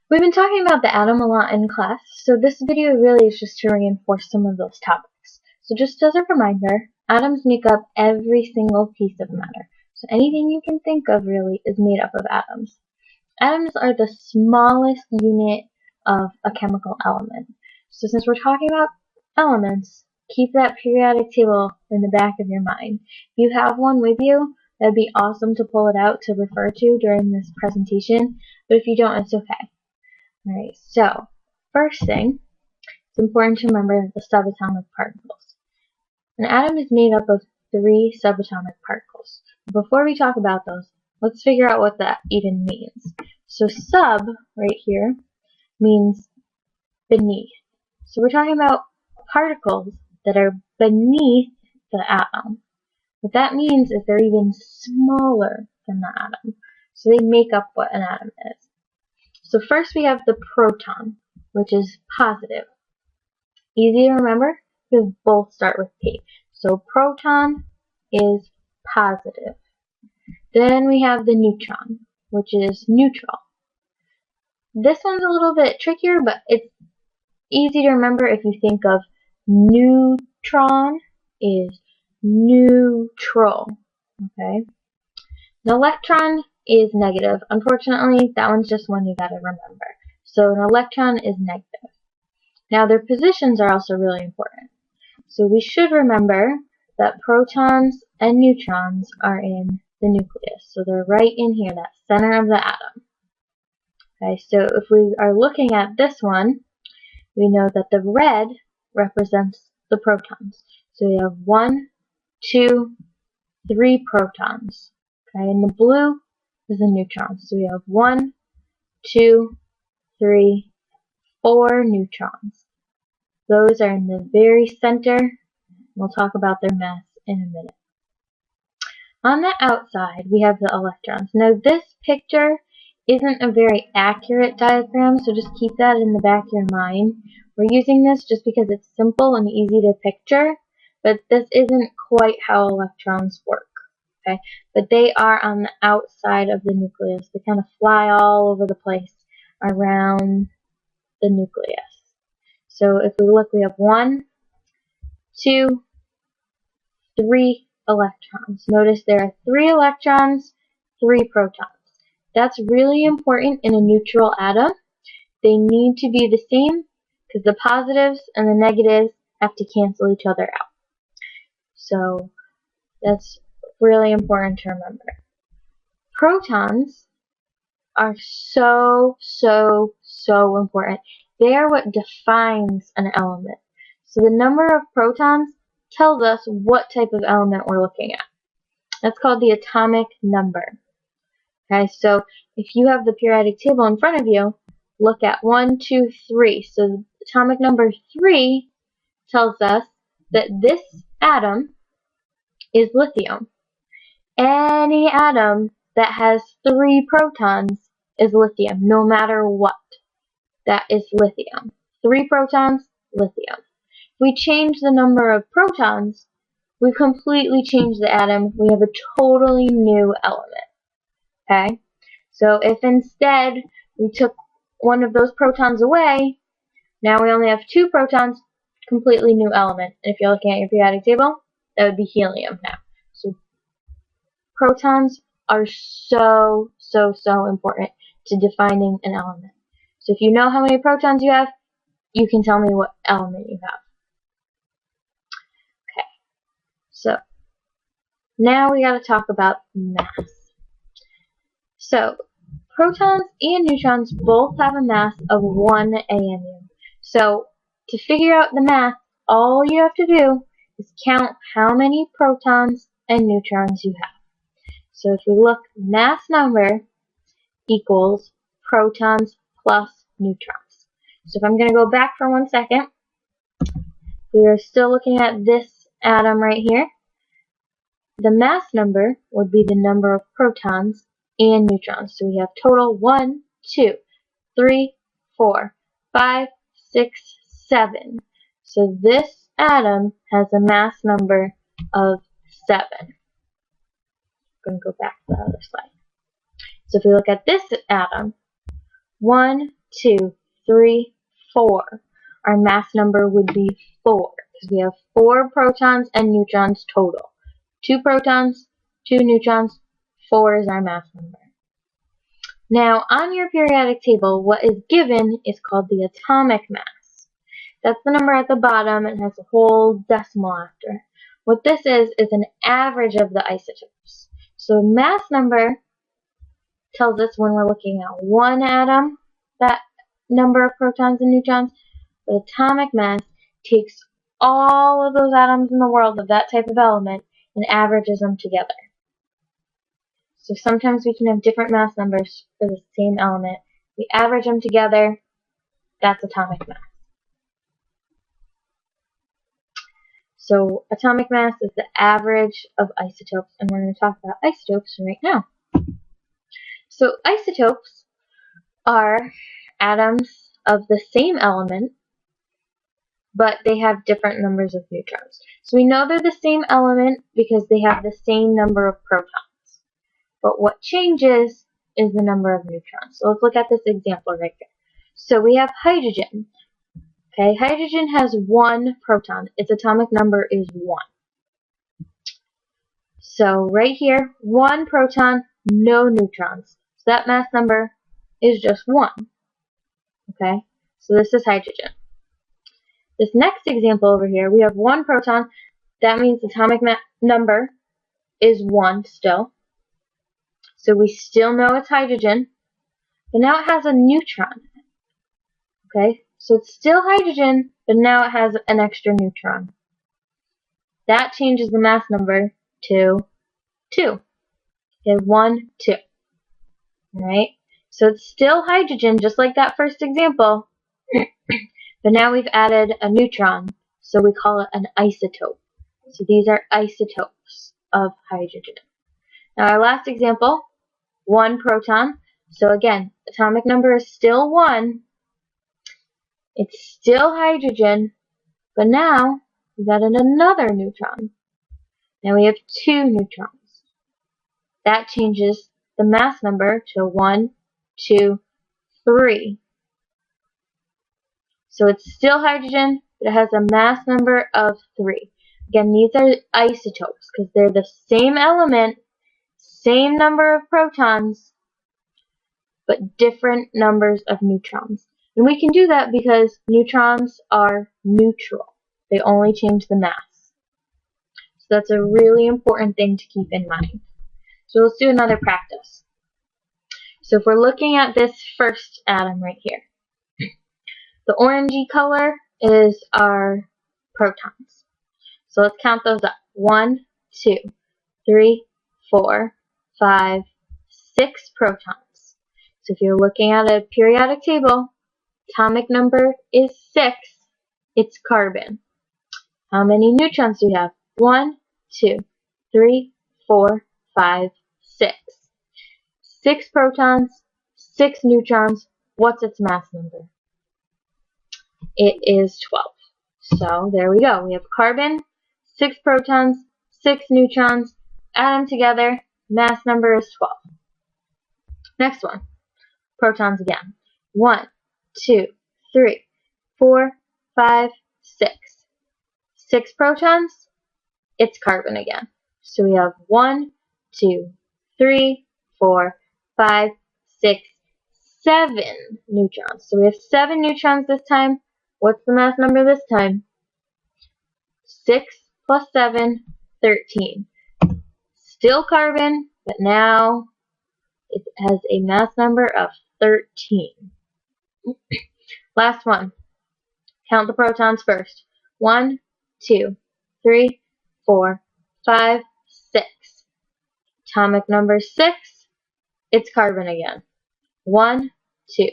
We've been talking about the atom a lot in class, so this video really is just to reinforce some of those topics. So just as a reminder, atoms make up every single piece of matter. So anything you can think of really is made up of atoms. Atoms are the smallest unit of a chemical element. So since we're talking about elements, keep that periodic table in the back of your mind. If you have one with you, that'd be awesome to pull it out to refer to during this presentation, but if you don't, it's okay. Alright, so first thing, it's important to remember the subatomic particles. An atom is made up of 3 subatomic particles. Before we talk about those, let's figure out what that even means. So sub, right here, means beneath. So we're talking about particles that are beneath the atom. What that means is they're even smaller than the atom. So they make up what an atom is. So first we have the proton, which is positive. Easy to remember because both start with P. So proton is positive. Then we have the neutron, which is neutral. This one's a little bit trickier, but it's easy to remember if you think of neutron is neutral. Okay. An electron is negative. Unfortunately, that one's just one you gotta remember. So an electron is negative. Now their positions are also really important. So we should remember that protons and neutrons are in the nucleus. So they're right in here, that center of the atom. Okay, so if we are looking at this one, we know that the red represents the protons. So we have 1, 2, 3 protons. Okay, and the blue is the neutrons. So we have 1, 2, 3, 4 neutrons. Those are in the very center. We'll talk about their mass in a minute. On the outside, we have the electrons. Now this picture isn't a very accurate diagram, so just keep that in the back of your mind. We're using this just because it's simple and easy to picture, but this isn't quite how electrons work. Okay, but they are on the outside of the nucleus. They kind of fly all over the place around the nucleus. So if we look, we have 1, 2, 3 electrons. Notice there are 3 electrons, 3 protons. That's really important in a neutral atom. They need to be the same because the positives and the negatives have to cancel each other out. So that's really important to remember. Protons are so important. They are what defines an element. So the number of protons tells us what type of element we're looking at. That's called the atomic number. Okay, so if you have the periodic table in front of you, look at 1, 2, 3. So the atomic number 3 tells us that this atom is lithium. Any atom that has 3 protons is lithium, no matter what. That is lithium. 3 protons, lithium. If we change the number of protons, we completely change the atom. We have a totally new element. Okay? So if instead we took one of those protons away, now we only have 2 protons, completely new element. And if you're looking at your periodic table, that would be helium now. So protons are so important to defining an element. So if you know how many protons you have, you can tell me what element you have. Okay, so now we got to talk about mass. So protons and neutrons both have a mass of 1 AMU. So to figure out the mass, all you have to do is count how many protons and neutrons you have. So if we look, mass number equals protons plus neutrons. So if I'm going to go back for 1 second, we are still looking at this atom right here. The mass number would be the number of protons and neutrons. So we have total 1, 2, 3, 4, 5, 6, 7. So this atom has a mass number of 7. I'm going to go back to the other slide. So if we look at this atom, 1, 2, 3, 4. Our mass number would be 4 because we have 4 protons and neutrons total. 2 protons, 2 neutrons, 4 is our mass number. Now, on your periodic table, what is given is called the atomic mass. That's the number at the bottom. It has a whole decimal after it. What this is an average of the isotopes. So mass number tells us when we're looking at one atom, that number of protons and neutrons. But atomic mass takes all of those atoms in the world of that type of element and averages them together. So sometimes we can have different mass numbers for the same element. We average them together. That's atomic mass. So atomic mass is the average of isotopes, and we're going to talk about isotopes right now. So isotopes are atoms of the same element, but they have different numbers of neutrons. So we know they're the same element because they have the same number of protons. But what changes is the number of neutrons. So let's look at this example right here. So we have hydrogen. Okay, hydrogen has 1 proton. Its atomic number is 1. So right here, 1 proton, no neutrons. So that mass number is just 1. Okay, so this is hydrogen. This next example over here, we have 1 proton. That means the atomic number is 1 still. So we still know it's hydrogen, but now it has a neutron. Okay, so it's still hydrogen, but now it has an extra neutron. That changes the mass number to 2. Okay, 1, 2. Alright, so it's still hydrogen, just like that first example, but now we've added a neutron, so we call it an isotope. So these are isotopes of hydrogen. Now our last example, 1 proton. So again, atomic number is still 1. It's still hydrogen, but now we've added another neutron. Now we have 2 neutrons. That changes the mass number to 1, 2, 3. So it's still hydrogen, but it has a mass number of 3. Again, these are isotopes because they're the same element, same number of protons, but different numbers of neutrons. And we can do that because neutrons are neutral. They only change the mass. So that's a really important thing to keep in mind. So let's do another practice. So if we're looking at this first atom right here, the orangey color is our protons. So let's count those up. 1, 2, 3, 4, 5, 6 protons. So if you're looking at a periodic table, atomic number is 6. It's carbon. How many neutrons do we have? 1, 2, 3, 4, 5, 6. 6 protons, 6 neutrons. What's its mass number? It is 12. So there we go. We have carbon, 6 protons, 6 neutrons. Add them together. Mass number is 12. Next one. Protons again. 1, 2, 3, 4, 5, 6. 6 protons. It's carbon again. So we have 1, 2, 3, 4, 5, 6, 7 neutrons. So we have 7 neutrons this time. What's the mass number this time? 6 plus 7, 13. Still carbon, but now it has a mass number of 13. Last one. Count the protons first. 1, 2, 3, 4, 5, 6. Atomic number 6. It's carbon again. 1, 2,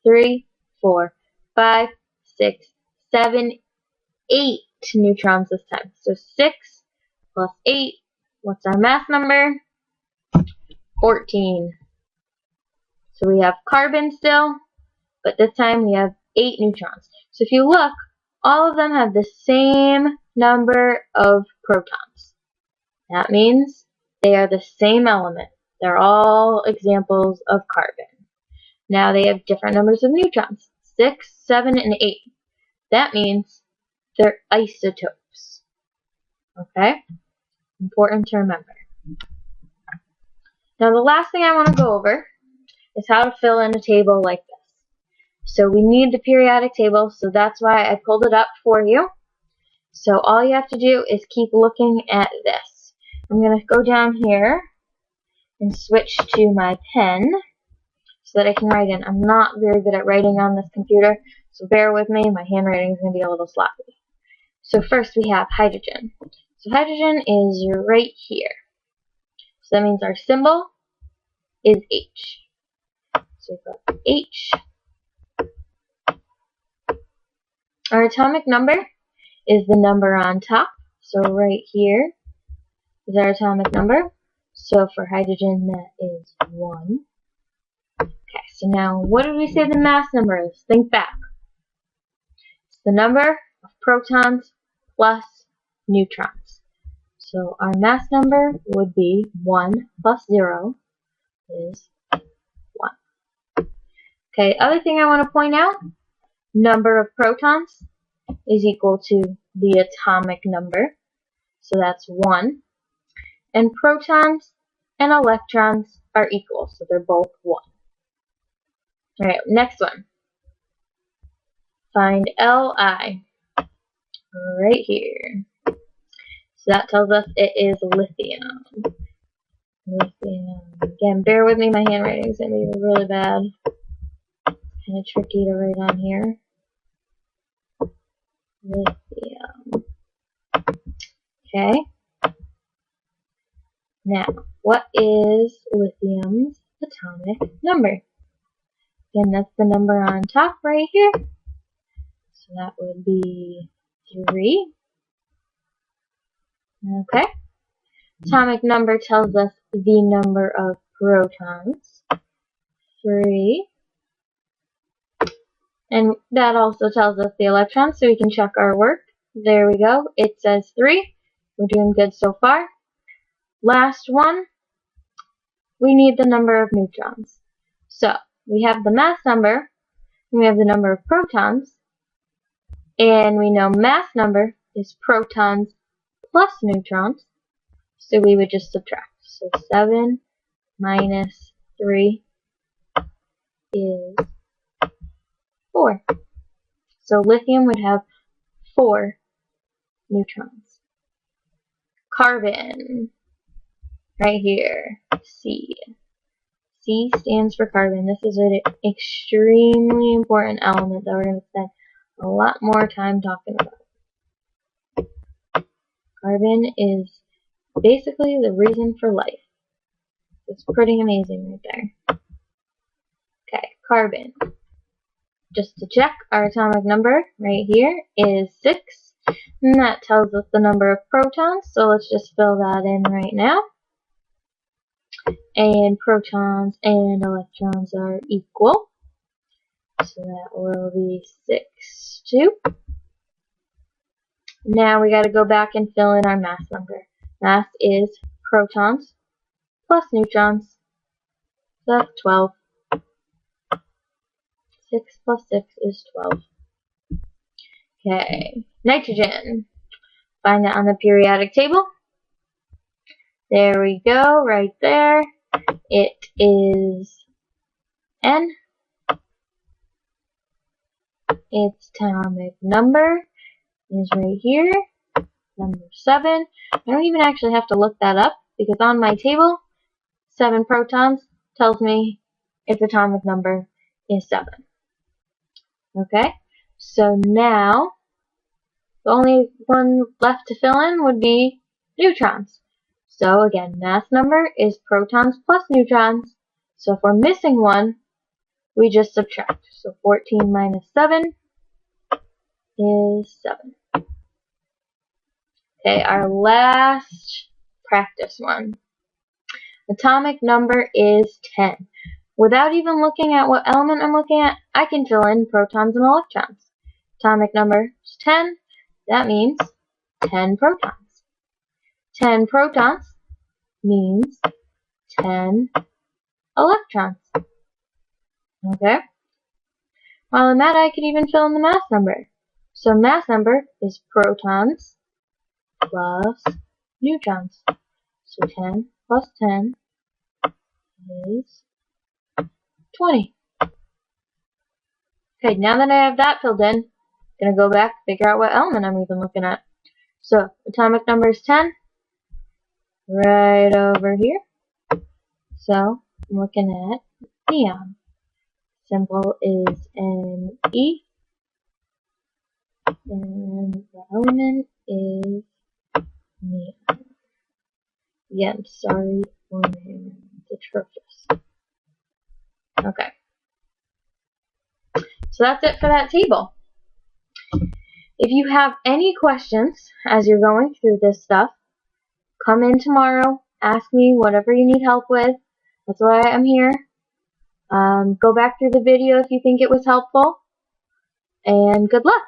3, 4, 5, 6, 7, 8 neutrons this time. So 6 plus 8. What's our mass number? 14. So we have carbon still, but this time we have 8 neutrons. So if you look, all of them have the same number of protons. That means they are the same element. They're all examples of carbon. Now they have different numbers of neutrons, 6, 7, and 8. That means they're isotopes. Okay? Important to remember. Now the last thing I want to go over is how to fill in a table like this. So we need the periodic table, so that's why I pulled it up for you. So all you have to do is keep looking at this. I'm going to go down here and switch to my pen so that I can write in. I'm not very good at writing on this computer, so bear with me. My handwriting is going to be a little sloppy. So first we have hydrogen. So hydrogen is right here. So that means our symbol is H. So we've got H. Our atomic number is the number on top. So right here is our atomic number. So for hydrogen, that is 1. Okay, so now what did we say the mass number is? Think back. It's the number of protons plus neutrons. So our mass number would be 1 plus 0 is 1. Okay, other thing I want to point out, number of protons is equal to the atomic number. So that's 1. And protons and electrons are equal, so they're both 1. Alright, next one. Find Li. Right here. So that tells us it is lithium. Lithium. Again, bear with me, my handwriting is going to be really bad. Kind of tricky to write on here. Lithium. Okay. Now, what is lithium's atomic number? Again, that's the number on top right here. So that would be 3. Okay. Atomic number tells us the number of protons. 3. And that also tells us the electrons, so we can check our work. There we go. It says 3. We're doing good so far. Last one, we need the number of neutrons. So, we have the mass number, and we have the number of protons, and we know mass number is protons plus neutrons, so we would just subtract. So 7 minus 3 is 4. So lithium would have 4 neutrons. Carbon, right here, C. C stands for carbon. This is an extremely important element that we're going to spend a lot more time talking about. Carbon is basically the reason for life. It's pretty amazing right there. Okay, carbon. Just to check, our atomic number right here is 6. And that tells us the number of protons, so let's just fill that in right now. And protons and electrons are equal. So that will be 6, 2. Now we got to go back and fill in our mass number. Mass is protons plus neutrons. So that's 12. 6 plus 6 is 12. Okay, nitrogen. Find that on the periodic table. There we go, right there. It is N. Its atomic number is right here, number 7. I don't even actually have to look that up because on my table, 7 protons tells me its atomic number is 7. Okay, so now the only one left to fill in would be neutrons. So again, mass number is protons plus neutrons. So if we're missing one, we just subtract. So 14 minus 7 is 7. Okay, our last practice one. Atomic number is 10. Without even looking at what element I'm looking at, I can fill in protons and electrons. Atomic number is 10. That means 10 protons. 10 protons means 10 electrons. Okay? While I'm at it, I could even fill in the mass number. So mass number is protons plus neutrons. So 10 plus 10 is 20. Okay, now that I have that filled in, I'm going to go back and figure out what element I'm even looking at. So atomic number is 10, right over here. So I'm looking at neon. Symbol is Ne, and the element is neon. Again, sorry for my handwriting. It's atrocious. Okay. So that's it for that table. If you have any questions as you're going through this stuff, come in tomorrow, ask me whatever you need help with. That's why I'm here. Go back through the video if you think it was helpful, and good luck.